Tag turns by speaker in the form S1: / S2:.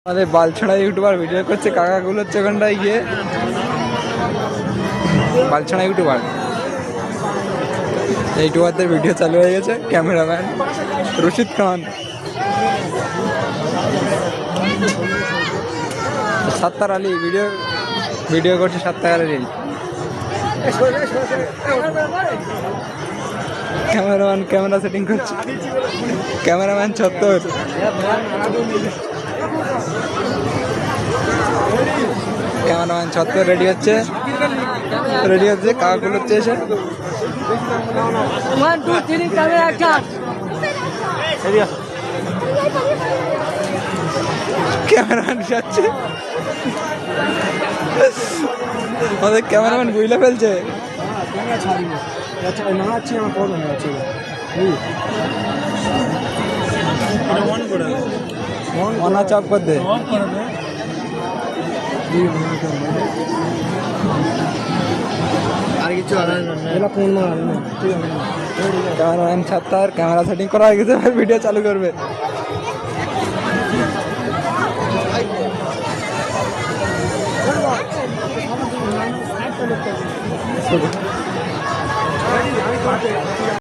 S1: আমাদের বালছড়া YouTuber video করছে, কাকাগুলো হচ্ছে ওখানটায় গিয়ে। বালছড়া ইউটিউবার, ইউটিউবারদের ভিডিও চালু হয়ে গেছে। ক্যামেরাম্যান রশিদ খান, সাত্তার আলী ভিডিও করছে। Sattar Ali cameraman camera setting করছে। ক্যামেরাম্যান ৭০, ক্যামেরাম্যান ৭০ রেডি হচ্ছে কাকাগুলো হচ্ছে এসে। ক্যামেরাম্যান যাচ্ছে, আমাদের ক্যামেরাম্যান বুঝলে ফেলছে। অনা চাপ করতে
S2: আর কিছু
S1: ক্যামেরাম্যান ৭০ ক্যামেরা সেটিং করা হয়ে গেছে, ভিডিও চালু করবে।